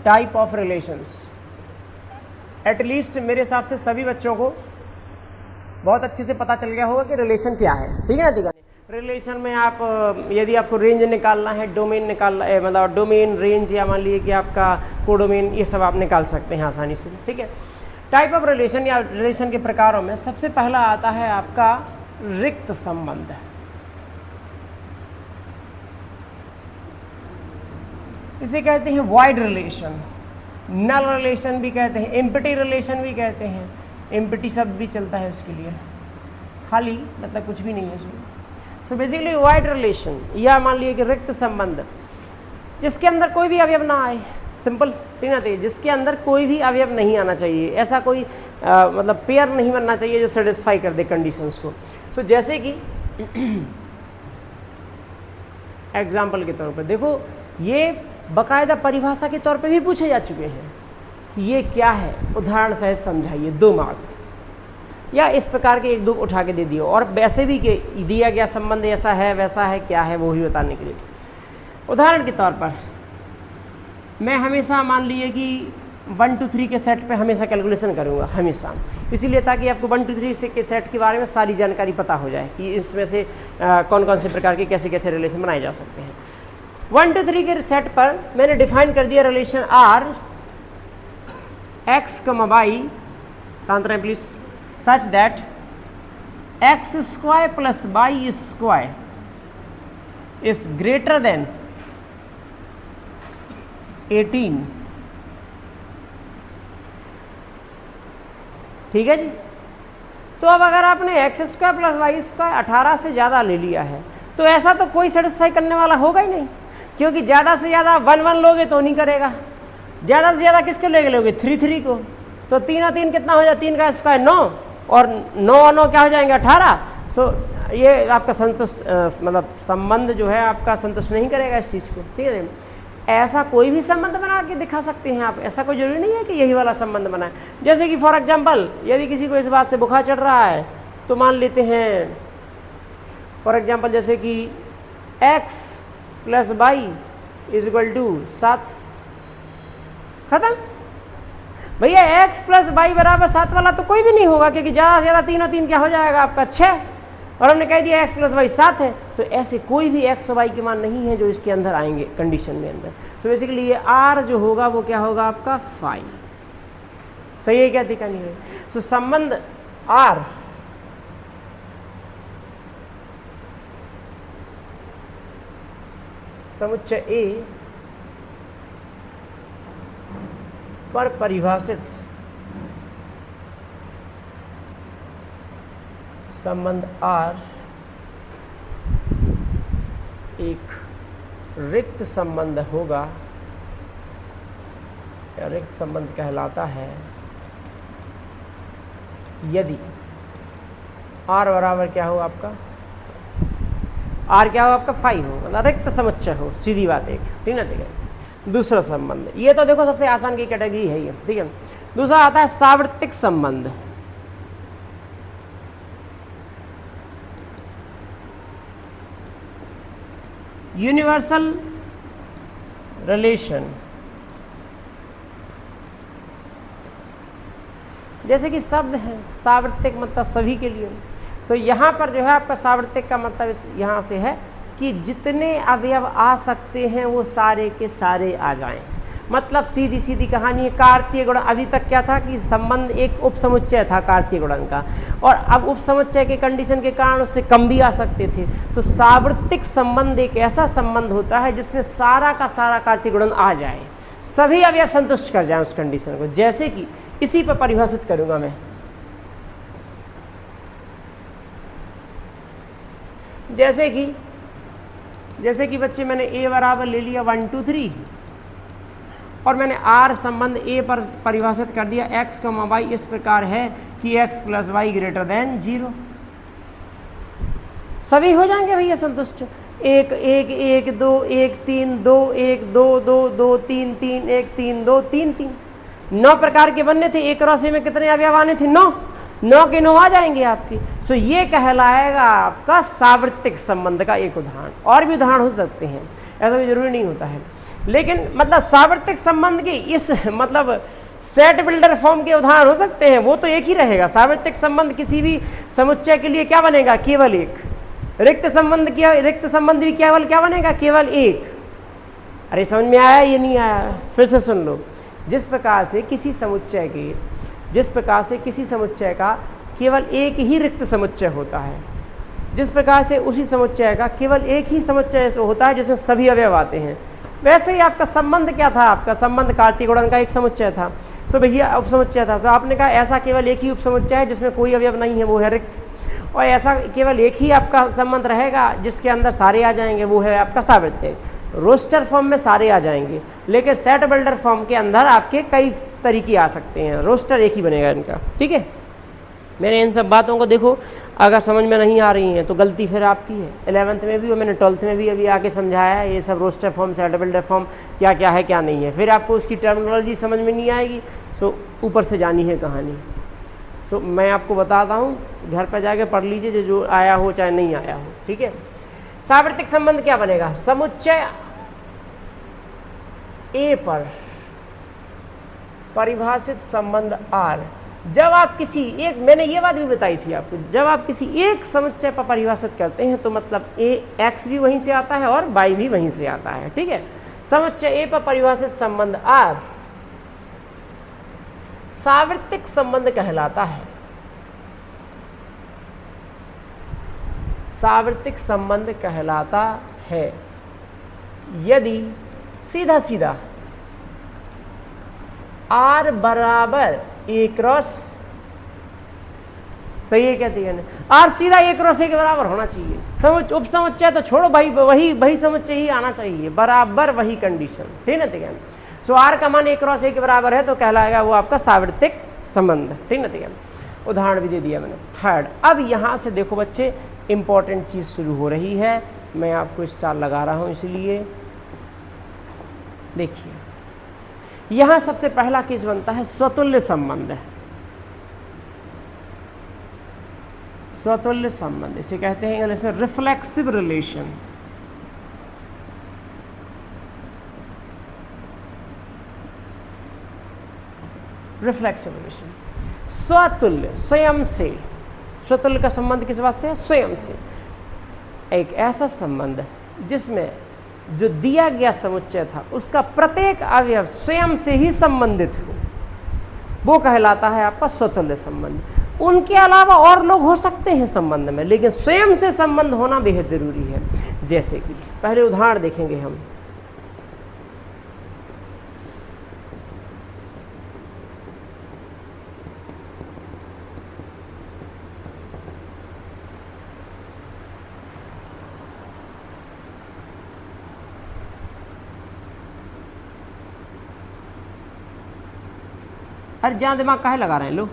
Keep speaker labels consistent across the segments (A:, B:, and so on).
A: Type of relations. At least मेरे हिसाब से सभी बच्चों को बहुत अच्छे से पता चल गया होगा कि रिलेशन क्या है, ठीक है ना। ठीक है, रिलेशन में आप यदि आपको रेंज निकालना है, डोमेन निकालना है, मतलब डोमेन, रेंज, या मान लीजिए कि आपका कोडोमेन, ये सब आप निकाल सकते हैं आसानी से, ठीक है। टाइप ऑफ रिलेशन या रिलेशन के प्रकारों में सबसे पहला आता है आपका रिक्त संबंध। इसे कहते हैं वॉइड रिलेशन, नल रिलेशन भी कहते हैं, एम्प्टी रिलेशन भी कहते हैं। एम्प्टी शब्द भी चलता है उसके लिए, खाली मतलब कुछ भी नहीं है उसमें। सो बेसिकली वॉइड रिलेशन, या मान लीजिए कि रिक्त संबंध, जिसके अंदर कोई भी अवयव ना आए, सिंपल, ठीक ना, जिसके अंदर कोई भी अवयव नहीं आना चाहिए, ऐसा कोई मतलब पेयर नहीं बनना चाहिए जो सेटिस्फाई कर दे कंडीशंस को। सो जैसे कि एग्जाम्पल के तौर पर देखो, ये बाकायदा परिभाषा के तौर पे भी पूछे जा चुके हैं कि ये क्या है, उदाहरण सहित समझाइए, 2 मार्क्स, या इस प्रकार के 1-2 उठा के दे दिए। और वैसे भी कि दिया गया संबंध ऐसा है वैसा है क्या है वो भी बताने के लिए। उदाहरण के तौर पर मैं हमेशा मान लीजिए कि 1 to 3 के सेट पे हमेशा कैलकुलेशन करूँगा, हमेशा, इसीलिए ताकि आपको 1 to 3 के सेट के बारे में सारी जानकारी पता हो जाए कि इसमें से कौन कौन से प्रकार के कैसे कैसे रिलेशन बनाए जा सकते हैं। 1 to 3 के सेट पर मैंने डिफाइन कर दिया रिलेशन आर x, y, शांत रहें please, such that x² + y² is greater than 18। ठीक है जी। तो अब अगर आपने x² + y² 18 से ज़्यादा ले लिया है तो ऐसा तो कोई सेटिस्फाई करने वाला होगा ही नहीं, क्योंकि ज़्यादा से ज़्यादा 1 लोगे तो नहीं करेगा, ज़्यादा से ज़्यादा किसको लोगे 3 को, तो 3 और 3 कितना हो जाए, 3 का स्क्वायर 9, और 9 और 9 क्या हो जाएंगे 18। सो ये आपका संतुष्ट मतलब संबंध जो है आपका संतुष्ट नहीं करेगा इस चीज़ को, ठीक है। ऐसा कोई भी संबंध बना के दिखा सकते हैं आप, ऐसा कोई जरूरी नहीं है कि यही वाला संबंध बनाए। जैसे कि फॉर एग्जाम्पल यदि किसी को इस बात से बुखार चढ़ रहा है तो मान लेते हैं फॉर एग्जाम्पल जैसे कि x + y = 7, खत्म। भैया x + y = 7 वाला तो कोई भी नहीं होगा, क्योंकि ज़्यादा से ज़्यादा 3 और 3 क्या हो जाएगा आपका 6, और हमने कह दिया x + y 7 है, तो ऐसे कोई भी x और y के मान नहीं है जो इसके अंदर आएंगे कंडीशन में अंदर। सो बेसिकली ये r जो होगा वो क्या होगा आपका 5, सही है क्या, दिक्कत नहीं है। सो संबंध r समुच्चय A पर परिभाषित संबंध R एक रिक्त संबंध होगा, या रिक्त संबंध कहलाता है यदि R बराबर क्या हो आपका, R क्या हो आपका 5 हो, मतलब रिक्त समुच्चय हो, सीधी बात एक, ठीक ना। ठीक है, दूसरा संबंध, ये तो देखो सबसे आसान की कैटेगरी है ये, ठीक है। दूसरा आता है सार्वत्रिक संबंध। यूनिवर्सल रिलेशन, जैसे कि शब्द है सार्वत्रिक मतलब सभी के लिए। सो यहाँ पर जो है आपका सार्वत्रिक का मतलब इस यहाँ से है कि जितने अवयव आ सकते हैं वो सारे के सारे आ जाएं। मतलब सीधी सीधी कहानी है, कार्तीय गुणन अभी तक क्या था कि संबंध एक उपसमुच्चय था कार्तीय गुणन का, और अब उपसमुच्चय के कंडीशन के कारण उससे कम भी आ सकते थे। तो सार्वत्रिक संबंध एक ऐसा संबंध होता है जिसमें सारा का सारा कार्तीय गुणन आ जाए, सभी अवयव संतुष्ट कर जाएं उस कंडीशन को। जैसे कि इसी पर परिभाषित करूंगा मैं, जैसे कि बच्चे मैंने a बराबर ले लिया 1 2 3, और मैंने r संबंध a पर परिभाषित कर दिया x, y इस प्रकार है कि x + y > 0। सभी हो जाएंगे भैया संतुष्ट, 1 1 1 2 1 3 2 1 2 2 2 3 3 1 3 2 3 3, 9 प्रकार के बनने थे। एक राशि में कितने अवयव आने थे, 9 के 9 आ जाएंगे आपकी। सो ये कहलाएगा आपका सार्वत्रिक संबंध का एक उदाहरण। और भी उदाहरण हो सकते हैं, ऐसा भी जरूरी नहीं होता है। लेकिन मतलब सार्वत्रिक संबंध की इस मतलब सेट बिल्डर फॉर्म के उदाहरण हो सकते हैं, वो तो एक ही रहेगा। सार्वत्रिक संबंध किसी भी समुच्चय के लिए क्या बनेगा, केवल एक। रिक्त संबंध भी केवल क्या बनेगा, केवल एक। अरे समझ में आया, ये नहीं आया, फिर से सुन लो। जिस प्रकार से किसी समुच्चय का केवल एक ही रिक्त समुच्चय होता है, जिस प्रकार से उसी समुच्चय का केवल एक ही समुच्चय होता है जिसमें सभी अवयव आते हैं, वैसे ही आपका संबंध क्या था, आपका संबंध कार्तीय गुणन का एक समुच्चय था। सो भैया उपसमुच्चय था। सो आपने कहा ऐसा केवल एक ही उपसमुच्चय है जिसमें कोई अवयव नहीं है, वो है रिक्त। और ऐसा केवल एक ही आपका संबंध रहेगा जिसके अंदर सारे आ जाएंगे, वो है आपका सार्वत्रिक। रोस्टर फॉर्म में सारे आ जाएंगे, लेकिन सेट बिल्डर फॉर्म के अंदर आपके कई तरीके आ सकते हैं, रोस्टर एक ही बनेगा इनका। ठीक है, मैंने इन सब बातों को देखो, अगर समझ में नहीं आ रही हैं तो गलती फिर आपकी है। 11th में भी और मैंने 12th में भी अभी आके समझाया है, ये सब roster form, set builder form क्या क्या है क्या नहीं है। फिर आपको उसकी टर्मिनोलॉजी समझ में नहीं आएगी, सो ऊपर से जानी है कहानी। सो मैं आपको बताता हूँ, घर पर जाके पढ़ लीजिए, जो आया हो चाहे नहीं आया हो। ठीक है, सार्वत्रिक संबंध क्या बनेगा, समुच्चय ए पर परिभाषित संबंध आर। जब आप किसी एक, मैंने ये बात भी बताई थी आपको, जब आप किसी एक समुच्चय पर परिभाषित करते हैं तो मतलब ए एक्स भी वहीं से आता है और वाई भी वहीं से आता है। ठीक है, समुच्चय ए पर परिभाषित संबंध आर सार्वत्रिक संबंध कहलाता है। सार्वत्रिक संबंध कहलाता है यदि सीधा सीधा आर बराबर ए क्रॉस, सही है कहती है, आर सीधा ए क्रॉस ए के बराबर होना चाहिए। उपसमुच्चय तो छोड़ो भाई, वही समुच्चय ही आना चाहिए, बराबर वही कंडीशन। ठीक है ना, सो आर का मान ए क्रॉस ए के बराबर है तो कहलाएगा वो आपका सार्वत्रिक संबंध। ठीक है ना, उदाहरण भी दे दिया मैंने। थर्ड, अब यहां से देखो बच्चे, इंपॉर्टेंट चीज शुरू हो रही है, मैं आपको स्टार लगा रहा हूं इसलिए देखिए, यहां सबसे पहला केस बनता है स्वतुल्य संबंध। स्वतुल्य संबंध इसे कहते हैं इंग्लिश में रिफ्लेक्सिव रिलेशन। रिफ्लेक्सिव रिलेशन, स्वतुल्य, स्वयं से। स्वतुल्य का संबंध किस बात से है, स्वयं से। एक ऐसा संबंध जिसमें जो दिया गया समुच्चय था उसका प्रत्येक अवयव स्वयं से ही संबंधित हो, वो कहलाता है आपका स्वतुल्य संबंध। उनके अलावा और लोग हो सकते हैं संबंध में, लेकिन स्वयं से संबंध होना बेहद जरूरी है। जैसे कि पहले उदाहरण देखेंगे हम। अरे जहाँ दिमाग काहे लगा रहे हैं लोग।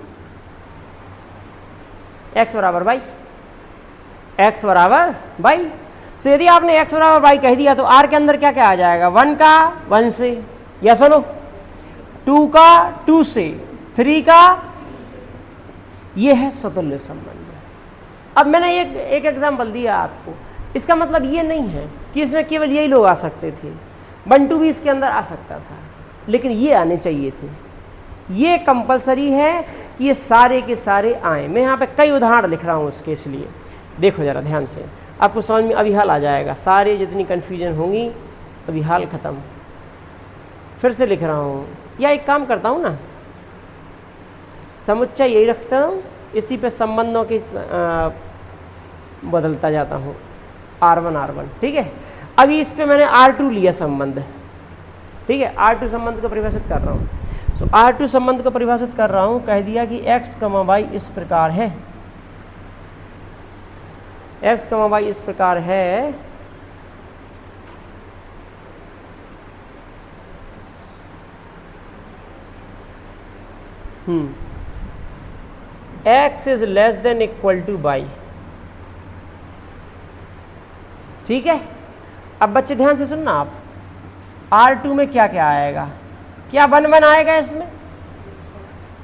A: x बराबर बाई, x बराबर बाई। तो यदि आपने x बराबर बाई कह दिया तो r के अंदर क्या क्या आ जाएगा, 1 का 1 से, या सुनो 2 का 2 से, 3 का, ये है स्वतुल्य संबंध। अब मैंने एक एग्जाम्पल दिया आपको, इसका मतलब ये नहीं है कि इसमें केवल यही लोग आ सकते थे, 1 2 भी इसके अंदर आ सकता था, लेकिन ये आने चाहिए थे। ये कंपलसरी है कि ये सारे के सारे आए। मैं यहाँ पे कई उदाहरण लिख रहा हूँ उसके, इसलिए देखो ज़रा ध्यान से, आपको समझ में अभी हाल आ जाएगा। सारे जितनी कन्फ्यूजन होंगी अभी हाल ख़त्म। फिर से लिख रहा हूँ, या एक काम करता हूँ ना, समुच्चय यही रखता हूँ, इसी पे संबंधों की बदलता जाता हूँ, R1 R1। ठीक है, अभी इस पे मैंने R2 लिया संबंध। ठीक है, R2 संबंध को परिभाषित कर रहा हूँ। तो R2 संबंध को परिभाषित कर रहा हूं, कह दिया कि x, y इस प्रकार है, x, y इस प्रकार है, x is less than equal to y। ठीक है, अब बच्चे ध्यान से सुनना आप, R2 में क्या क्या आएगा, क्या 1 1 आएगा, इसमें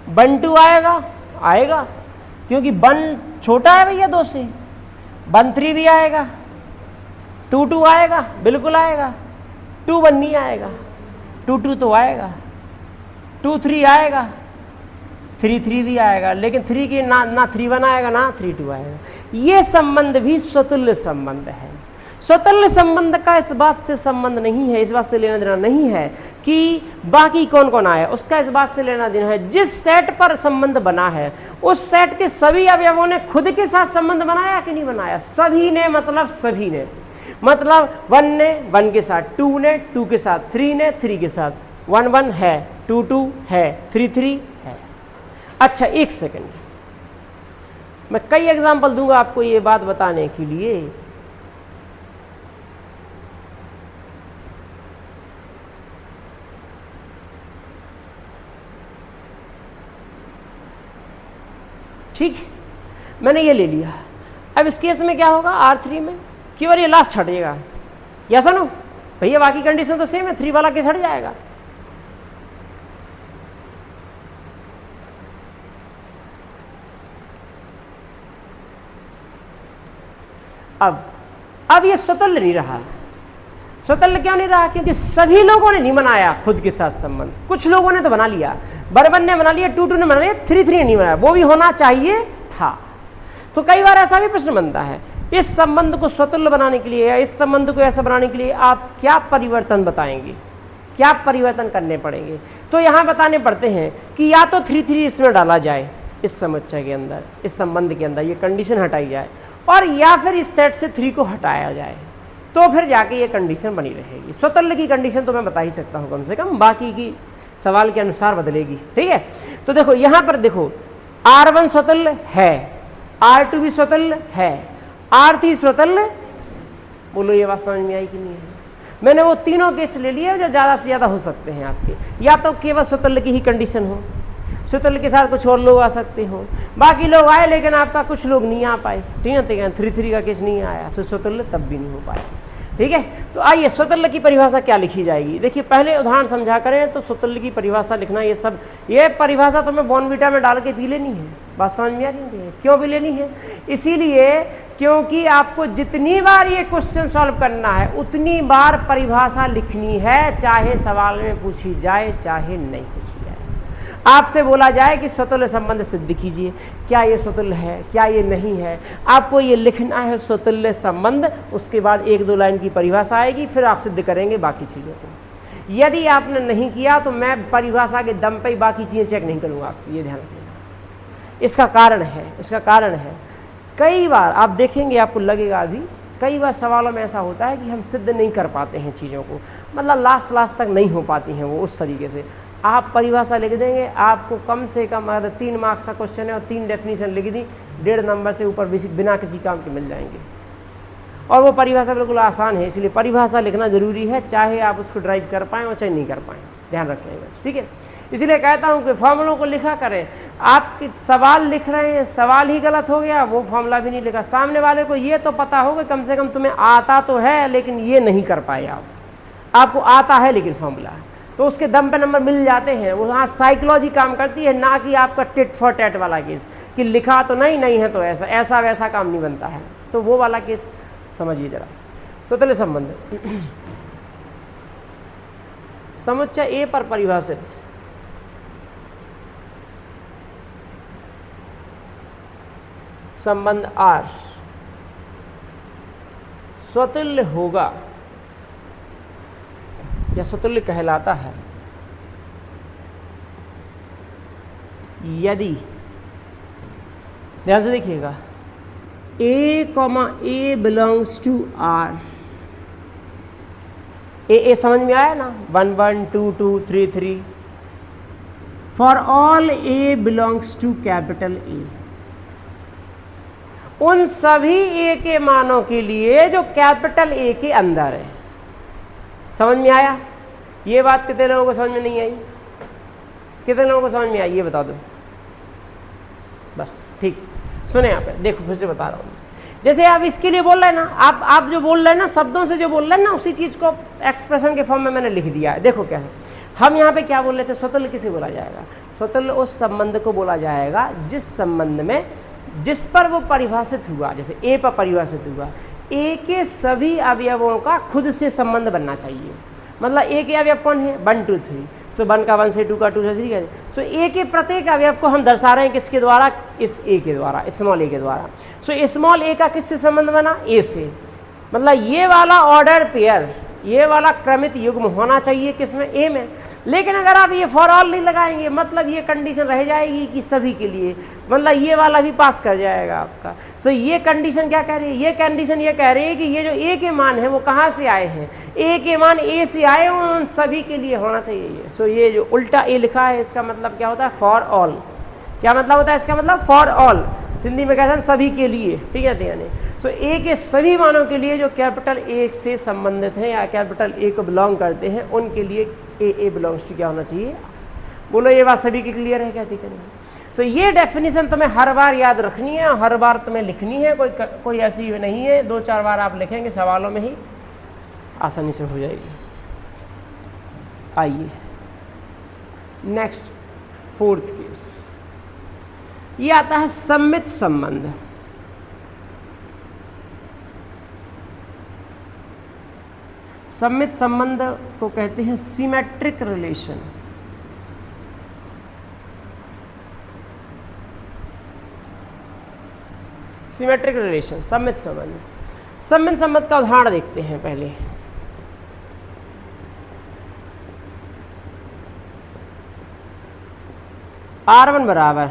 A: 1 2 आएगा, क्योंकि 1 छोटा है भैया 2 से, 1 3 भी आएगा, 2 2 आएगा, बिल्कुल आएगा, 2 1 नहीं आएगा, 2 2 तो आएगा, 2 3 आएगा, 3 3 भी आएगा, लेकिन 3 के ना 3 1 आएगा ना 3 2 आएगा। ये संबंध भी स्वतुल्य संबंध है। स्वतुल्य संबंध का इस बात से संबंध नहीं है, इस बात से लेना देना नहीं है कि बाकी कौन कौन आया, उसका इस बात से लेना देना है जिस सेट पर संबंध बना है उस सेट के सभी अवयवों ने खुद के साथ संबंध बनाया कि नहीं बनाया। सभी ने मतलब सभी ने, मतलब 1 ने 1 के साथ, 2 ने 2 के साथ, 3 ने 3 के साथ, 1 1 है, 2 2 है, 3 3 है। अच्छा एक सेकंड, मैं कई एग्जाम्पल दूंगा आपको ये बात बताने के लिए। ठीक, मैंने ये ले लिया। अब इस केस में क्या होगा, R3 में केवल ये लास्ट हटेगा, या सुनो भैया बाकी कंडीशन तो सेम है, 3 वाला केस हट जाएगा। अब ये स्वतंत्र नहीं रहा। स्वतंत्र क्यों नहीं रहा? क्योंकि सभी लोगों ने नहीं बनाया खुद के साथ संबंध। कुछ लोगों ने तो बना लिया, 1 1 ने बना लिया, 2 2 ने बना लिया, 3 3 ने नहीं बनाया, वो भी होना चाहिए था। तो कई बार ऐसा भी प्रश्न बनता है, इस संबंध को स्वतंत्र बनाने के लिए या इस संबंध को ऐसा बनाने के लिए आप क्या परिवर्तन बताएंगे, क्या परिवर्तन करने पड़ेंगे? तो यहाँ बताने पड़ते हैं कि या तो 3 3 इसमें डाला जाए, इस समुच्चय के अंदर, इस संबंध के अंदर ये कंडीशन हटाई जाए, और या फिर इस सेट से 3 को हटाया जाए, तो फिर जाके ये कंडीशन बनी रहेगी। स्वतंत्र की कंडीशन तो मैं बता ही सकता हूँ कम से कम, बाकी की सवाल के अनुसार बदलेगी। ठीक है, तो देखो यहाँ पर देखो R1 स्वतंत्र है, R2 भी स्वतंत्र है, R3 स्वतंत्र, बोलो ये बात समझ में आई कि नहीं है? मैंने वो तीनों केस ले लिए जो ज़्यादा से ज़्यादा हो सकते हैं आपके, या तो केवल स्वतंत्र की ही कंडीशन हो, स्वतंत्र के साथ कुछ और लोग आ सकते हो, बाकी लोग आए लेकिन आपका कुछ लोग नहीं आ पाए। ठीक है, तो 3 3 का केस नहीं आया, सो स्वतंत्र तब भी नहीं हो पाया। ठीक है, तो आइए स्वतंत्र की परिभाषा क्या लिखी जाएगी। देखिए पहले उदाहरण समझा करें तो स्वतंत्र की परिभाषा लिखना, ये परिभाषा तो मैं बॉर्नवीटा में डाल के पी लेनी है। बात समझ में आ रही है? क्यों पी लेनी है? इसीलिए क्योंकि आपको जितनी बार ये क्वेश्चन सॉल्व करना है उतनी बार परिभाषा लिखनी है, चाहे सवाल में पूछी जाए चाहे नहीं पूछी जाए। आपसे बोला जाए कि स्वतुल्य संबंध सिद्ध कीजिए, क्या ये स्वतुल्य है, क्या ये नहीं है, आपको ये लिखना है स्वतुल्य संबंध। उसके बाद 1-2 लाइन की परिभाषा आएगी, फिर आप सिद्ध करेंगे बाकी चीज़ों को। यदि आपने नहीं किया तो मैं परिभाषा के दम पे ही बाकी चीज़ें चेक नहीं करूँगा, आप ये ध्यान रखना। इसका कारण है कई बार आप देखेंगे, आपको लगेगा अभी कई बार सवालों में ऐसा होता है कि हम सिद्ध नहीं कर पाते हैं चीज़ों को, मतलब लास्ट तक नहीं हो पाती हैं वो उस तरीके से। आप परिभाषा लिख देंगे, आपको कम से कम अगर 3 मार्क्स का क्वेश्चन है और 3 डेफिनेशन लिख दी, 1.5 नंबर से ऊपर बिना किसी काम के मिल जाएंगे। और वो परिभाषा बिल्कुल आसान है, इसलिए परिभाषा लिखना जरूरी है, चाहे आप उसको ड्राइव कर पाएँ और चाहे नहीं कर पाएँ, ध्यान रखें बस। ठीक है, इसलिए कहता हूँ कि फॉर्मूलों को लिखा करें। आप सवाल लिख रहे हैं, सवाल ही गलत हो गया, वो फॉर्मूला भी नहीं लिखा। सामने वाले को ये तो पता होगा कम से कम तुम्हें आता तो है, लेकिन ये नहीं कर पाए आप, आपको आता है लेकिन फॉर्मूला, तो उसके दम पे नंबर मिल जाते हैं। वो वहाँ साइकोलॉजी काम करती है, ना कि आपका टिट फॉर टैट वाला केस कि लिखा तो नहीं है तो ऐसा वैसा काम नहीं बनता है। तो वो वाला केस समझिए जरा। स्वतंत्र संबंध समुच्चय ए पर परिभाषित संबंध R स्वतुल्य होगा या स्वतुल्य कहलाता है यदि, ध्यान से देखिएगा, A, बिलोंग्स टू R। ए समझ में आया ना, 1 1 2 2 3 3। For all A belongs to capital A, उन सभी A के मानों के लिए जो कैपिटल A के अंदर है। समझ में आया? ये बात कितने लोगों को समझ में नहीं आई? कितने लोगों को समझ में आई ये बता दो बस। ठीक, सुने यहाँ पे, देखो फिर से बता रहा हूँ। जैसे आप इसके लिए बोल रहे हैं ना, आप जो बोल रहे हैं ना, शब्दों से जो बोल रहे हैं ना, उसी चीज़ को एक्सप्रेशन के फॉर्म में मैंने लिख दिया है। देखो क्या है, हम यहाँ पे क्या बोल रहे थे, स्वतुल्य किसे बोला जाएगा? स्वतुल्य उस संबंध को बोला जाएगा जिस संबंध में, जिस पर वो परिभाषित हुआ। जैसे ए पर परिभाषित हुआ, ए के सभी अवयवों का खुद से संबंध बनना चाहिए। मतलब ए के अवयव कौन है 1 2 3, सो 1 का 1 से, 2 का 2 से, 3 का 3, सो ए के प्रत्येक अवयव को हम दर्शा रहे हैं किसके द्वारा, इस ए के द्वारा, स्मॉल ए के द्वारा। सो स्मॉल ए का किससे संबंध बना, ए से, मतलब ये वाला ऑर्डर पेयर, ये वाला क्रमित युग्म होना चाहिए किसमें, ए में। लेकिन अगर आप ये फॉर ऑल नहीं लगाएंगे, मतलब ये कंडीशन रह जाएगी कि सभी के लिए, मतलब ये वाला भी पास कर जाएगा आपका। सो ये कंडीशन क्या कह रही है, ये कंडीशन ये कह रही है कि ये जो ए के मान है वो कहाँ से आए हैं, ए के मान ए से आए, उन सभी के लिए होना चाहिए ये। सो ये जो उल्टा ए लिखा है इसका मतलब क्या होता है, फॉर ऑल। क्या मतलब होता है इसका, मतलब फॉर ऑल, हिंदी में कहते हैं सभी के लिए, ठीक है यानी। सो ए के सभी मानों के लिए जो कैपिटल ए से संबंधित हैं या कैपिटल ए को बिलोंग करते हैं, उनके लिए ए बिलोंग्स टू क्या होना चाहिए। बोलो ये बात सभी की क्लियर है, कहती करें। सो ये डेफिनेशन तुम्हें हर बार याद रखनी है, हर बार तुम्हें लिखनी है, कोई ऐसी नहीं है, 2-4 बार आप लिखेंगे सवालों में ही आसानी से हो जाएगी। आइए नेक्स्ट 4th केस, ये आता है सम्मित संबंध। सम्मित संबंध को कहते हैं सिमेट्रिक रिलेशन। सिमेट्रिक रिलेशन, सम्मित संबंध। सम्मित संबंध का उदाहरण देखते हैं पहले। R1 बराबर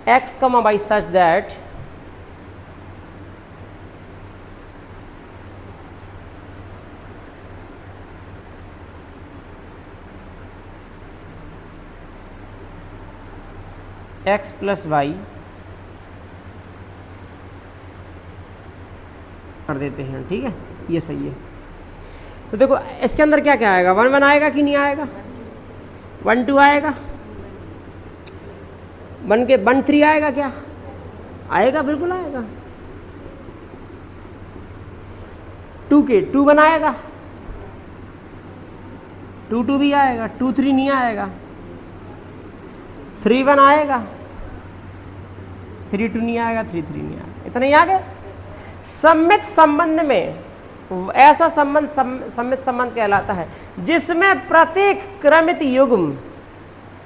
A: x, y such that x + y कर देते हैं, ठीक है, ये सही है। तो देखो इसके अंदर क्या क्या आएगा, 1 1 आएगा कि नहीं आएगा, 1 2 आएगा, 1 3 आएगा, क्या आएगा, बिल्कुल आएगा। 2 के 2 1 आएगा, 2 2 भी आएगा, 2 3 नहीं आएगा, 3 1 आएगा, 3 2 नहीं आएगा, 3 3 नहीं आएगा। इतना ही आ गया। सम्मित संबंध में ऐसा संबंध सम्मित संबंध कहलाता है जिसमें प्रत्येक क्रमित युग्म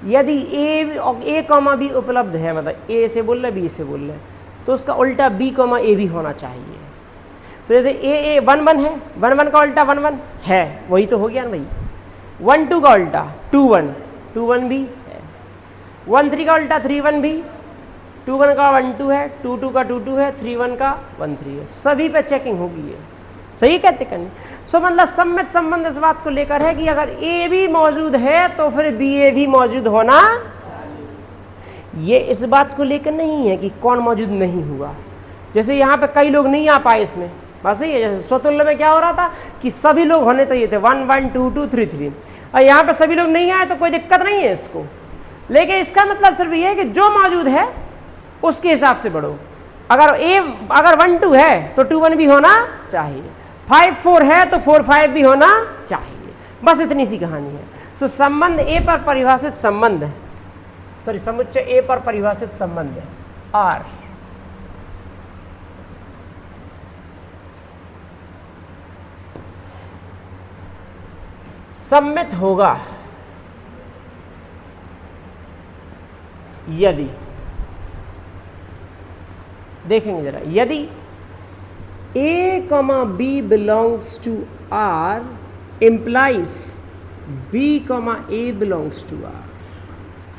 A: यदि ए कॉमा बी उपलब्ध है, मतलब ए से बोल रहे बी से बोल रहे, तो उसका उल्टा बी कॉमा ए भी होना चाहिए। तो जैसे ए 1 1 है, 1 1 का उल्टा 1 1 है, वही तो हो गया ना भाई। 1 2 का उल्टा 2 1, 2 1 भी है। 1 3 का उल्टा 3 1 भी, 2 1 का 1 2 है, 2 2 का 2 2 है, 3 1 का 1 3 है। सभी पे चेकिंग होगी है, सही कहते करनी। सो मतलब सम्मित संबंध इस बात को लेकर है कि अगर ए भी मौजूद है तो फिर बी ए भी मौजूद होना, ये इस बात को लेकर नहीं है कि कौन मौजूद नहीं हुआ। जैसे यहाँ पे कई लोग नहीं आ पाए इसमें, बस यही है। जैसे स्वतुल्य में क्या हो रहा था कि सभी लोग होने तो ये थे 1 1 2 2 3 3, और यहाँ पे सभी लोग नहीं आए तो कोई दिक्कत नहीं है इसको। लेकिन इसका मतलब सिर्फ ये है कि जो मौजूद है उसके हिसाब से बढ़ो। अगर 1 2 है तो 2 1 भी होना चाहिए, 5 4 है तो 4 5 भी होना चाहिए, बस इतनी सी कहानी है। सो संबंध ए पर परिभाषित संबंध, सॉरी समुच्चय ए पर परिभाषित संबंध आर सम्मित होगा यदि, देखेंगे जरा, यदि A, B belongs to R implies B, A belongs to R।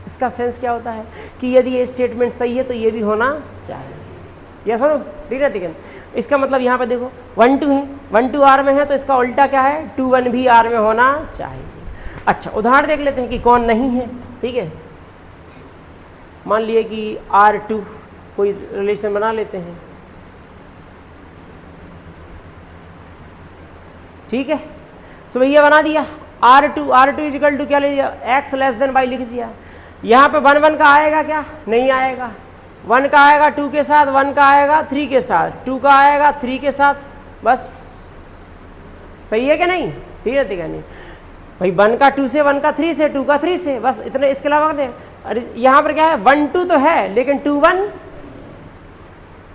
A: इसका सेंस क्या होता है कि यदि ये स्टेटमेंट सही है तो ये भी होना चाहिए। यस और नो, ठीक है, ठीक है। इसका मतलब यहाँ पे देखो 1 2 है, 1 2 R में है तो इसका उल्टा क्या है, 2 1 भी R में होना चाहिए। अच्छा उदाहरण देख लेते हैं कि कौन नहीं है, ठीक है। मान लिए कि R2 कोई रिलेशन बना लेते हैं, ठीक है। सो भैया बना दिया R2 इजिकल टू क्या ले दिया, x लेस देन y लिख दिया। यहाँ पे 1 1 का आएगा क्या, नहीं आएगा। 1 का आएगा 2 के साथ, 1 का आएगा 3 के साथ, 2 का आएगा 3 के साथ, बस सही है कि नहीं, ठीक है, ठीक है। नहीं भाई 1 का 2 से, 1 का 3 से, 2 का 3 से, बस इतने, इसके अलावा दे। अरे यहाँ पर क्या है 1 2 तो है लेकिन 2 1।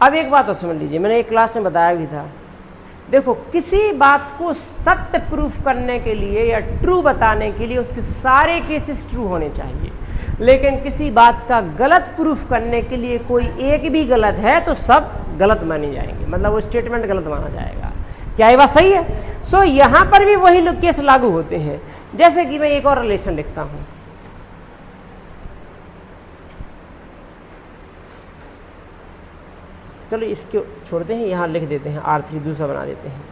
A: अब एक बात तो समझ लीजिए, मैंने एक क्लास में बताया भी था देखो किसी बात को सत्य प्रूफ करने के लिए या ट्रू बताने के लिए उसके सारे केसेस ट्रू होने चाहिए, लेकिन किसी बात का गलत प्रूफ करने के लिए कोई एक भी गलत है तो सब गलत माने जाएंगे, मतलब वो स्टेटमेंट गलत माना जाएगा। क्या ये बात सही है? सो यहाँ पर भी वही केस लागू होते हैं। जैसे कि मैं एक और रिलेशन लिखता हूँ, चलो इसको छोड़ते हैं, यहाँ लिख देते हैं R3 दूसरा बना देते हैं।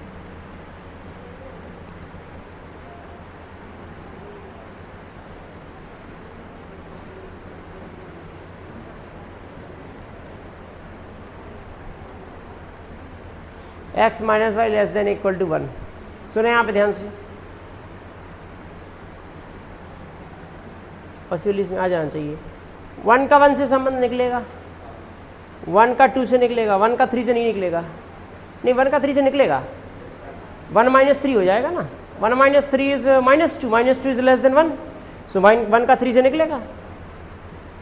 A: x minus y less than equal to 1। सुने यहाँ पे ध्यान से, पॉसिबल इसमें आ जाना चाहिए। 1 का 1 से संबंध निकलेगा, 1 का 2 से निकलेगा, 1 का 3 से नहीं निकलेगा। नहीं, 1 का 3 से निकलेगा, 1 माइनस 3 हो जाएगा ना। 1 minus 3 is minus 2, minus 2 is less then 1, सो 1 का 3 से निकलेगा।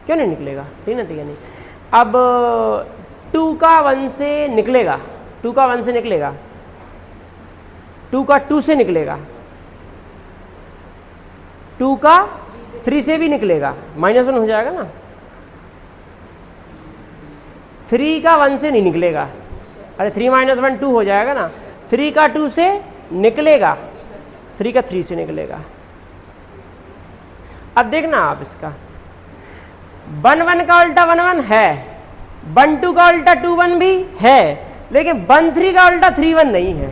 A: क्यों नहीं निकलेगा? ठीक ना, ठीक है नहीं। अब 2 का 1 से निकलेगा, 2 का 1 से निकलेगा, 2 का 2 से निकलेगा, 2 का 3 से भी निकलेगा, -1 हो जाएगा ना। 3 का 1 से नहीं निकलेगा, अरे 3 - 1 2 हो जाएगा ना। 3 का 2 से निकलेगा, 3 का 3 से निकलेगा। अब देखना आप इसका 1 1 का उल्टा 1 1 है, 1 2 का उल्टा 2 1 भी है, लेकिन 1 3 का उल्टा 3 1 नहीं है।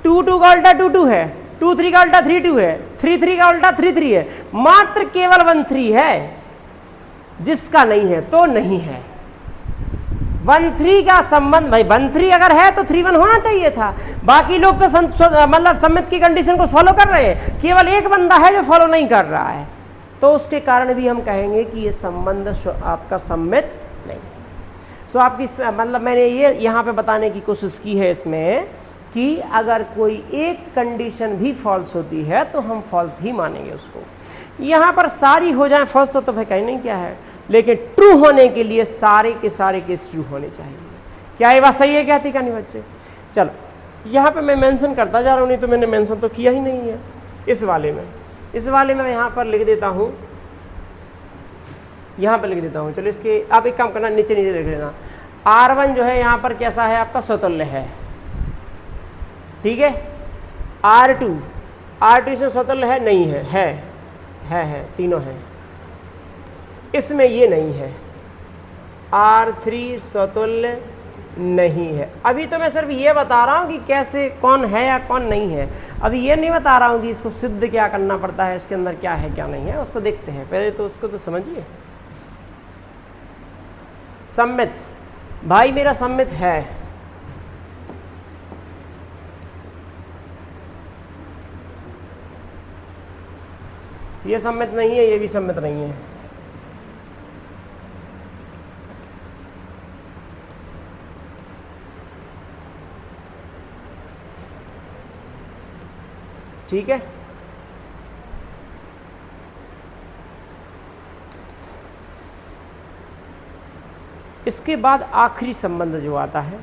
A: 2 2 का उल्टा 2 2 है, 2 3 का उल्टा 3 2 है, 3 3 का उल्टा 3 3 है। मात्र केवल 1 3 है जिसका नहीं है, तो नहीं है। 1 3 का संबंध, भाई 1 3 अगर है तो 3 1 होना चाहिए था। बाकी लोग तो मतलब सम्मित की कंडीशन को फॉलो कर रहे हैं, केवल एक बंदा है जो फॉलो नहीं कर रहा है, तो उसके कारण भी हम कहेंगे कि ये संबंध आपका सम्मित नहीं। सो आपकी मतलब मैंने ये यहाँ पे बताने की कोशिश की है इसमें कि अगर कोई एक कंडीशन भी फॉल्स होती है तो हम फॉल्स ही मानेंगे उसको। यहाँ पर सारी हो जाए फॉल्स तो भाई कहीं नहीं क्या है, लेकिन ट्रू होने के लिए सारे के सारे केस ट्रू होने चाहिए। क्या ये बात सही है? कहती का नहीं बच्चे? चलो यहाँ पे मैं मेंशन करता जा रहा हूँ, नहीं तो मैंने मेंशन तो किया ही नहीं है इस वाले में। इस वाले में यहाँ पर लिख देता हूँ, यहाँ पर लिख देता हूँ। चलो इसके आप एक काम करना, नीचे नीचे लिख लेना। R1 जो है यहाँ पर कैसा है आपका? स्वतुल्य है, ठीक है। R2 इसमें स्वतुल्य है? नहीं है, है तीनों है, इसमें ये नहीं है। R3 स्वतुल्य नहीं है। अभी तो मैं सिर्फ ये बता रहा हूँ कि कैसे कौन है या कौन नहीं है, अभी ये नहीं बता रहा हूँ कि इसको सिद्ध क्या करना पड़ता है, इसके अंदर क्या है क्या नहीं है, उसको देखते हैं पहले तो उसको तो समझिए। सम्मित, भाई मेरा सम्मित है, ये सम्मित नहीं है, ये भी सम्मित नहीं है। ठीक है, इसके बाद आखिरी संबंध जो आता है,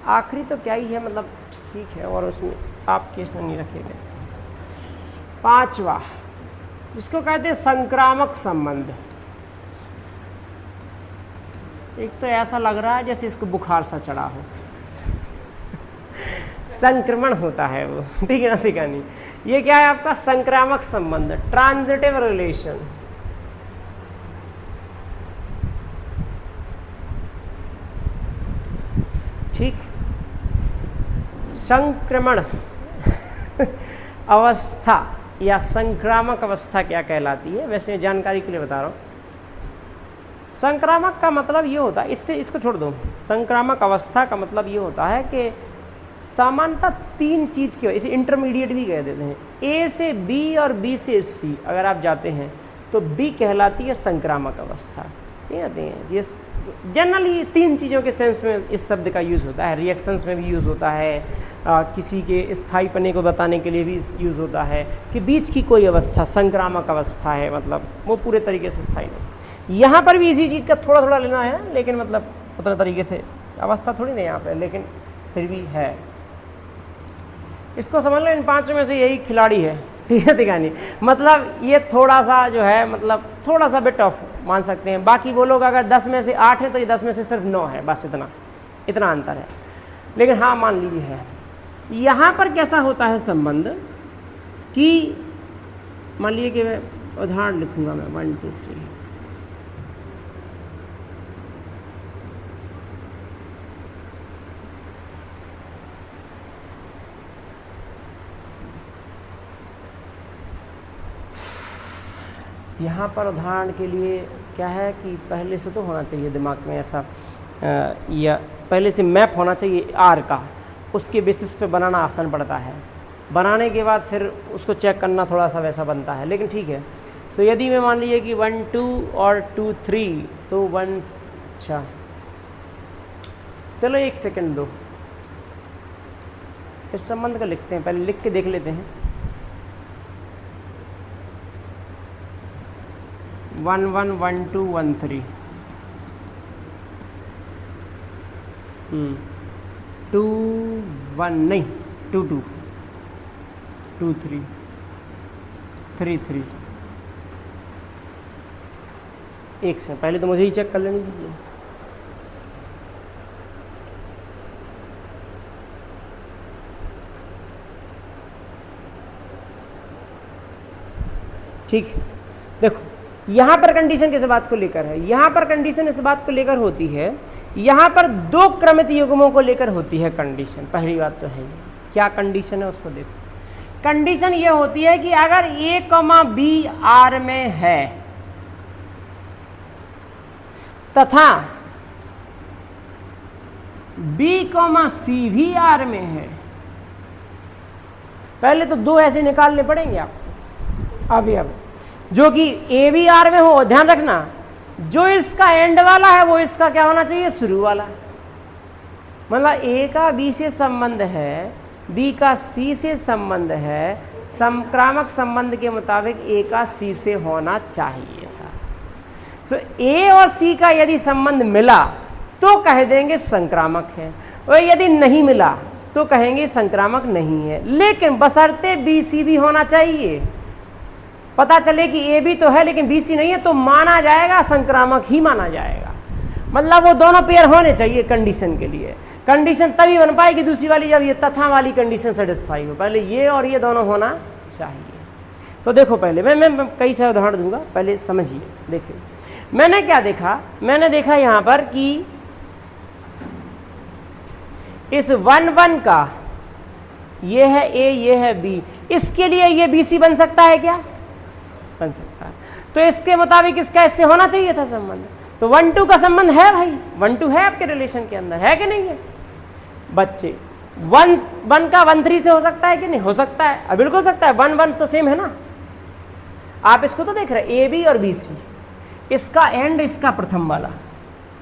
A: आखिरी तो क्या ही है, मतलब ठीक है, और उसमें आप केस में नहीं रखे गए। 5वां, जिसको कहते हैं संक्रामक संबंध। एक तो ऐसा लग रहा है जैसे इसको बुखार सा चढ़ा हो, संक्रमण होता है वो, ठीक है ना, ठीक है नहीं। ये क्या है आपका? संक्रामक संबंध, ट्रांजिटिव रिलेशन। ठीक, संक्रमण अवस्था या संक्रामक अवस्था क्या कहलाती है? वैसे जानकारी के लिए बता रहा हूँ। संक्रामक का मतलब ये होता है, इससे इसको छोड़ दो। संक्रामक अवस्था का मतलब ये होता है कि सामान्यतः 3 चीज़ की, इसे इंटरमीडिएट भी कह देते हैं। ए से बी और बी से सी अगर आप जाते हैं तो बी कहलाती है संक्रामक अवस्था। ये जनरली 3 चीज़ों के सेंस में इस शब्द का यूज़ होता है। रिएक्शंस में भी यूज़ होता है, किसी के स्थायीपने को बताने के लिए भी यूज़ होता है कि बीच की कोई अवस्था संक्रामक अवस्था है, मतलब वो पूरे तरीके से स्थायी नहीं। यहाँ पर भी इसी चीज़ का थोड़ा थोड़ा लेना है, लेकिन मतलब उतना तरीके से अवस्था थोड़ी नहीं यहाँ पे, लेकिन फिर भी है। इसको समझ लो इन 5 में से यही खिलाड़ी है, ठीक है दिखानी। मतलब ये थोड़ा सा जो है, मतलब थोड़ा सा बिट ऑफ मान सकते हैं। बाकी वो लोग अगर 10 में से 8 है तो ये 10 में से सिर्फ 9 है, बस इतना अंतर है। लेकिन हाँ मान लीजिए है। यहाँ पर कैसा होता है संबंध कि मान लीजिए कि मैं उदाहरण लिखूंगा, मैं 1 2 3, यहाँ पर उदाहरण के लिए क्या है कि पहले से तो होना चाहिए दिमाग में ऐसा, या पहले से मैप होना चाहिए आर का, उसके बेसिस पे बनाना आसान पड़ता है। बनाने के बाद फिर उसको चेक करना थोड़ा सा वैसा बनता है, लेकिन ठीक है। सो यदि मैं मान लीजिए कि 1 2 और 2 3, तो 1, अच्छा चलो 1 सेकंड दो, इस संबंध का लिखते हैं, पहले लिख के देख लेते हैं। 1 1 1 2 1 3, 2 1 नहीं 2 2 2 3 3 3। एक सेकंड, पहले तो मुझे ही चेक कर लेने दीजिए। ठीक, देखो यहाँ पर कंडीशन किस बात को लेकर है, यहाँ पर कंडीशन इस बात को लेकर होती है, यहाँ पर 2 क्रमित युग्मों को लेकर होती है कंडीशन। पहली बात तो है ये, क्या कंडीशन है उसको देखो। कंडीशन ये होती है कि अगर a, b R में है तथा b, c भी R में है, पहले तो 2 ऐसे निकालने पड़ेंगे आपको अभी जो कि ए भी आर में हो। ध्यान रखना, जो इसका एंड वाला है वो इसका क्या होना चाहिए, शुरू वाला। मतलब ए का बी से संबंध है, बी का सी से संबंध है, समक्रामक संबंध के मुताबिक ए का सी से होना चाहिए था। सो ए और सी का यदि संबंध मिला तो कह देंगे संक्रामक है, और यदि नहीं मिला तो कहेंगे संक्रामक नहीं है। लेकिन बशर्ते बी सी भी होना चाहिए। पता चले कि ए भी तो है लेकिन बी सी नहीं है तो माना जाएगा, संक्रामक ही माना जाएगा। मतलब वो दोनों पेयर होने चाहिए कंडीशन के लिए। कंडीशन तभी बन पाएगी दूसरी वाली जब ये तथा वाली कंडीशन सेटिस्फाई हो। पहले ये और ये दोनों होना चाहिए। तो देखो पहले मैं कई सारे उदाहरण दूंगा, पहले समझिए। देखिए मैंने क्या देखा, मैंने देखा यहाँ पर कि इस 1 1 का ये है ए, ये है बी, इसके लिए ये बी सी बन सकता है क्या, बन सकता है। तो इसके मुताबिक इसका इससे होना चाहिए था संबंध। तो 1 2 का संबंध है भाई, 1 2 है आपके रिलेशन के अंदर, है कि नहीं है बच्चे। 1 1 का 1 3 से हो सकता है कि नहीं, हो सकता है, बिल्कुल हो सकता है। 1 1 तो सेम है ना, आप इसको तो देख रहे हैं ए बी और बी सी, इसका एंड इसका प्रथम वाला,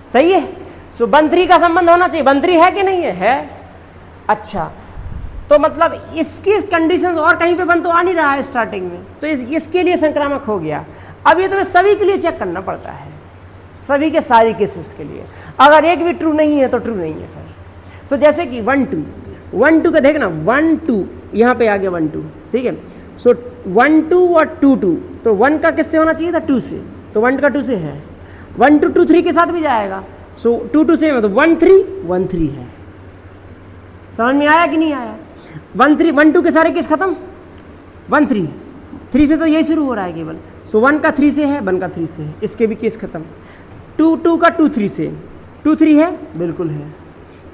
A: सही है। सो 1 3 का संबंध होना चाहिए। 1 3 है कि नहीं है, अच्छा। तो मतलब इसकी कंडीशंस और कहीं पे बन तो आ नहीं रहा है स्टार्टिंग में, तो इसके लिए संक्रामक हो गया। अब ये तुम्हें सभी के लिए चेक करना पड़ता है, सभी के सारी केसेस के लिए। अगर एक भी ट्रू नहीं है तो ट्रू नहीं है फिर। तो जैसे कि 1 2 का देखना, 1 2 यहाँ पे आ गया 1 2, ठीक है। सो 1 2 और 2 2, तो 1 का किससे होना चाहिए था, 2 से, तो 1 का 2 से है। 1 2 2 3 के साथ भी जाएगा। सो 2 2 से तो 1 3 1 3 है। समझ में आया कि नहीं आया। 1 3 1 2 के सारे केस खत्म। 1 3 3 से तो यही शुरू हो रहा है केवल। सो 1 का 3 से है, 1 का 3 से है, इसके भी केस खत्म। 2 2 का 2 3 से, 2 3 है, बिल्कुल है,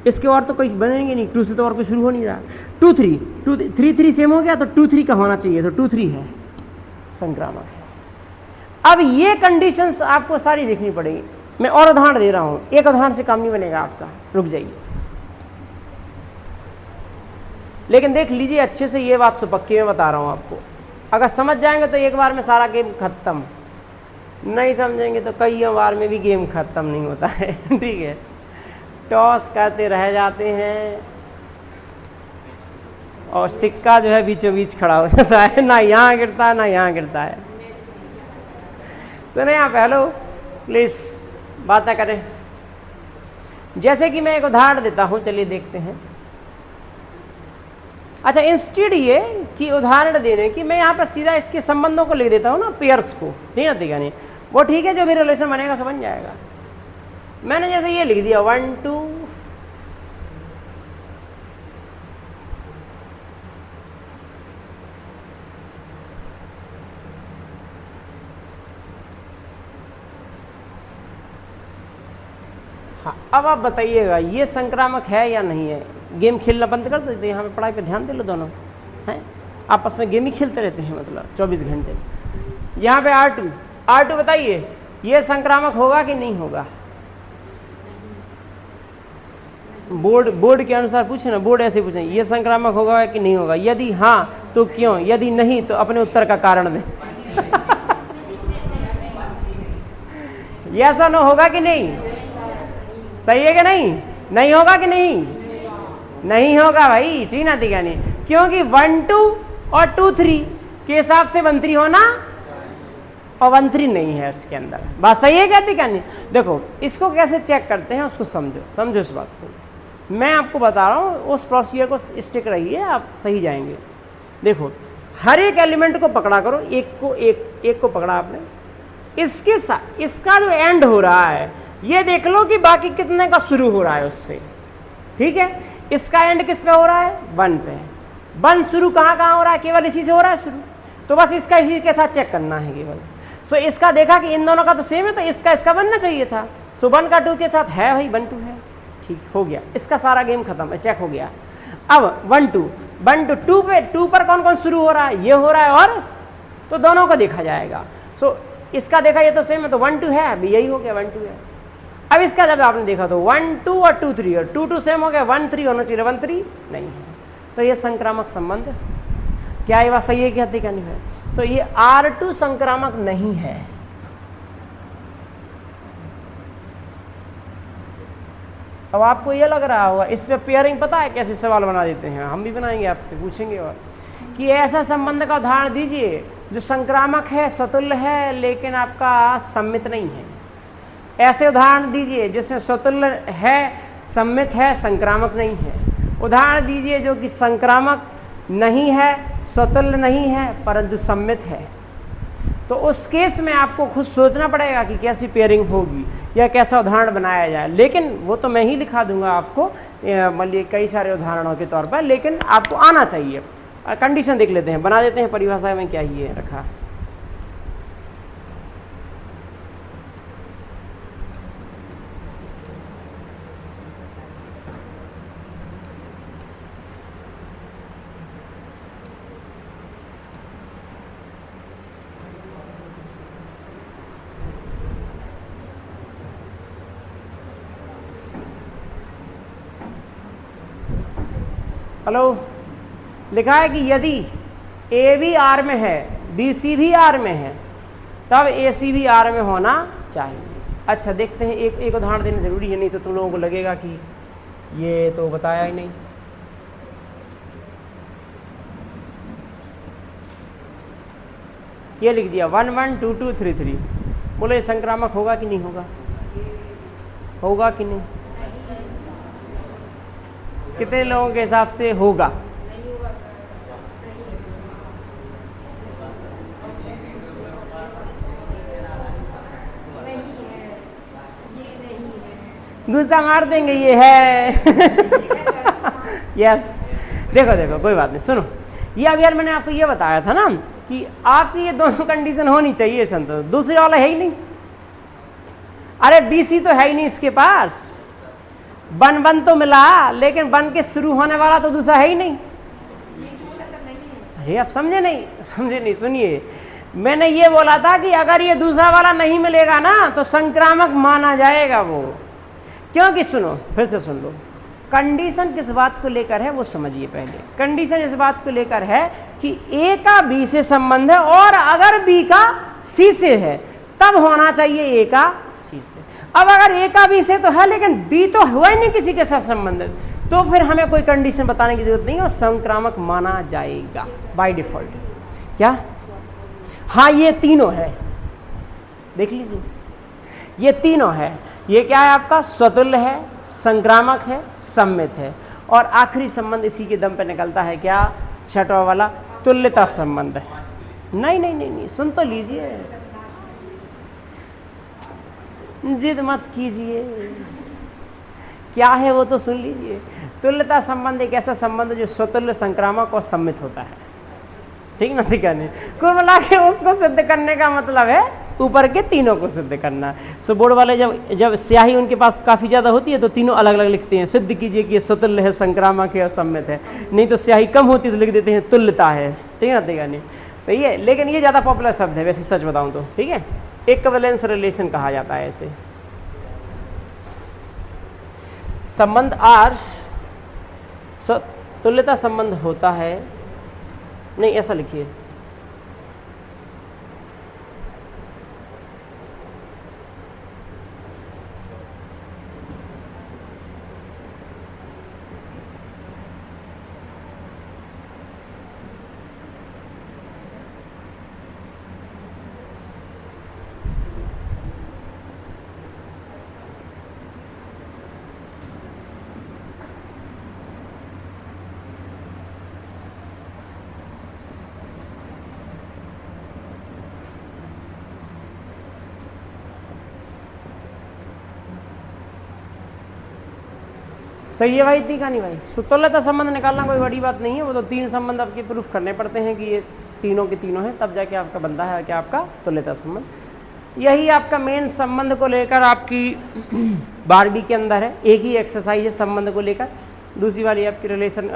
A: इसके और तो कोई बनेंगे नहीं, 2 से तो और कोई शुरू हो नहीं रहा। 2 3 2 3 3 सेम हो गया, तो 2 3 का होना चाहिए, तो 2 3 है, संक्रामक है। अब ये कंडीशंस आपको सारी देखनी पड़ेगी। मैं और उदाहरण दे रहा हूं, एक उदाहरण से काम नहीं बनेगा आपका, रुक जाइए। लेकिन देख लीजिए अच्छे से, ये बात तो पक्की में बता रहा हूं आपको। अगर समझ जाएंगे तो एक बार में सारा गेम खत्म, नहीं समझेंगे तो कई बार में भी गेम खत्म नहीं होता है। ठीक है, टॉस करते रह जाते हैं और सिक्का जो है बीचों बीच खड़ा हो जाता है, ना यहाँ गिरता है ना यहाँ गिरता है। सुने आप, हेलो प्लीज बात ना करें। जैसे कि मैं एक उदाहरण देता हूं, चलिए देखते हैं। अच्छा, इंस्टेड ये कि उदाहरण देने की मैं यहाँ पर सीधा इसके संबंधों को लिख देता हूँ ना, पेयर्स को, ठीक है, ठीक है, वो ठीक है, जो भी रिलेशन बनेगा सब बन जाएगा। मैंने जैसे ये लिख दिया 1 2, हाँ, अब आप बताइएगा ये संक्रामक है या नहीं है। गेम खेलना बंद कर दो, यहाँ पे पढ़ाई पे ध्यान दे लो, दोनों हैं आपस में गेम ही खेलते रहते हैं, मतलब 24 घंटे। यहाँ पे R2 बताइए ये संक्रामक होगा कि नहीं होगा। बोर्ड के अनुसार पूछे ना, बोर्ड ऐसे पूछे ये संक्रामक होगा कि नहीं होगा, यदि हाँ तो क्यों, यदि नहीं तो अपने उत्तर का कारण दें। ऐसा न होगा कि नहीं, सही है कि नहीं, नहीं होगा कि नहीं, नहीं होगा भाई, ठीक ना, ठीक है नहीं, क्योंकि 1 2 और 2 3 के हिसाब से 1 3 होना और 1 3 नहीं है इसके अंदर। बात सही है क्या, ठीक है नहीं। देखो इसको कैसे चेक करते हैं उसको समझो इस बात को। मैं आपको बता रहा हूँ, उस प्रोसीजर को स्टिक रहिए, आप सही जाएंगे। देखो हर एक एलिमेंट को पकड़ा करो, एक को पकड़ा आपने, इसके साथ इसका जो एंड हो रहा है ये देख लो कि बाकी कितने का शुरू हो रहा है उससे, ठीक है। इसका एंड किस पे हो रहा है, 1 पे। 1 शुरू कहाँ हो रहा है, केवल इसी से हो रहा है शुरू, तो बस इसका इसी के साथ चेक करना है केवल। सो इसका देखा कि इन दोनों का तो सेम है, तो इसका बनना चाहिए था। सो 1 का 2 के साथ है भाई, 1 2 है, ठीक हो गया, इसका सारा गेम खत्म है, चेक हो गया। अब 1 2 पर कौन कौन शुरू हो रहा है, ये हो रहा है, और तो दोनों को देखा जाएगा। सो इसका देखा ये तो सेम है, तो 1 2 है, अभी यही हो गया 1 2 है। अब इसका जब आपने देखा तो 1 2 और 2 3 और 2 2 सेम हो गया, 1 3 होना चाहिए, 1 3 नहीं है, तो ये संक्रामक संबंध, क्या ये बात सही है क्या, ठीक है नहीं है, तो ये R2 संक्रामक नहीं है। अब आपको ये लग रहा होगा इस पे पेयरिंग पता है कैसे सवाल बना देते हैं, हम भी बनाएंगे, आपसे पूछेंगे और कि ऐसा संबंध का उदाहरण दीजिए जो संक्रामक है, स्वतुल्य है, लेकिन आपका सम्मित नहीं है। ऐसे उदाहरण दीजिए जिसमें स्वतुल्य है, सम्मित है, संक्रामक नहीं है। उदाहरण दीजिए जो कि संक्रामक नहीं है, स्वतुल्य नहीं है, परंतु सम्मित है। तो उस केस में आपको खुद सोचना पड़ेगा कि कैसी पेयरिंग होगी या कैसा उदाहरण बनाया जाए, लेकिन वो तो मैं ही लिखा दूंगा आपको, मतलब कई सारे उदाहरणों के तौर पर, लेकिन आपको आना चाहिए। कंडीशन देख लेते हैं, बना देते हैं परिभाषा में क्या ही है रखा। हेलो, लिखा है कि यदि ए भी आर में है, बी सी भी आर में है, तब ए सी भी आर में होना चाहिए। अच्छा देखते हैं, एक उदाहरण देना जरूरी है, नहीं तो तुम लोगों को लगेगा कि ये तो बताया ही नहीं। ये लिख दिया 1 1 2 2 3 3, बोले संक्रामक होगा कि नहीं होगा, होगा कि नहीं, कितने लोगों के हिसाब से होगा, गुस्सा मार देंगे ये है। यस, देखो कोई बात नहीं, सुनो, ये अब यार मैंने आपको ये बताया था ना कि आपकी ये दोनों कंडीशन होनी चाहिए संतोष, दूसरे वाला है ही नहीं। अरे BC तो है ही नहीं इसके पास, 1 1 तो मिला, लेकिन 1 के शुरू होने वाला तो दूसरा है ही नहीं। अरे आप समझे नहीं, सुनिए, मैंने ये बोला था कि अगर ये दूसरा वाला नहीं मिलेगा ना तो संक्रामक माना जाएगा वो, क्योंकि सुनो, फिर से सुन लो, कंडीशन किस बात को लेकर है वो समझिए पहले। कंडीशन इस बात को लेकर है कि A का B से संबंध है, और अगर B का C से है तब होना चाहिए A का C से। अब अगर A का B से तो है, लेकिन B तो हुआ ही नहीं किसी के साथ संबंध, तो फिर हमें कोई कंडीशन बताने की जरूरत नहीं है, और संक्रामक माना जाएगा बाय डिफॉल्ट। क्या, हाँ ये तीनों है, देख लीजिए, ये तीनों है। ये क्या है आपका, स्वतुल्य है, संक्रामक है, सम्मित है। और आखिरी संबंध इसी के दम पे निकलता है क्या, छठवां वाला तुल्यता संबंध है। नहीं नहीं नहीं नहीं, सुन तो लीजिए, जिद मत कीजिए, क्या है वो तो सुन लीजिए। तुल्यता संबंध एक ऐसा संबंध जो स्वतुल्य, संक्रामक और सम्मित होता है, ठीक ना, ठीक है नहीं। कुल मिला के उसको सिद्ध करने का मतलब है ऊपर के तीनों को सिद्ध करना। सो बोर्ड वाले जब स्याही उनके पास काफ़ी ज़्यादा होती है तो तीनों अलग अलग लिखते हैं, सिद्ध कीजिए कि ये स्वतुल्य है, संक्रामक है और सम्मित है। नहीं तो स्याही कम होती तो लिख देते हैं तुल्यता है, ठीक है ना, ठीक है नहीं, सही है। लेकिन ये ज़्यादा पॉपुलर शब्द है वैसे सच बताऊँ तो, ठीक है। इक्विवेलेंस रिलेशन कहा जाता है ऐसे। संबंध आर तुल्यता संबंध होता है, नहीं ऐसा लिखिए, सही है भाई, इतनी कहानी भाई। तुल्यता संबंध निकालना कोई बड़ी बात नहीं है, वो तो 3 संबंध आपके प्रूफ करने पड़ते हैं कि ये तीनों के तीनों हैं, तब जाके आपका बनता है क्या, आपका तुल्यता संबंध। यही आपका मेन संबंध को लेकर आपकी 12वीं के अंदर है। एक ही एक्सरसाइज है संबंध को लेकर, दूसरी वाली आपकी रिलेशन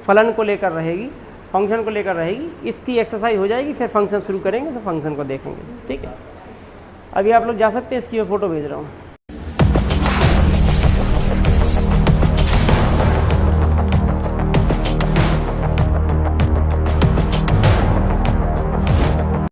A: फलन को लेकर रहेगी, फंक्शन को लेकर रहेगी। इसकी एक्सरसाइज हो जाएगी, फिर फंक्शन शुरू करेंगे, तो फंक्शन को देखेंगे, ठीक है। अभी आप लोग जा सकते हैं, इसकी मैं फ़ोटो भेज रहा हूँ।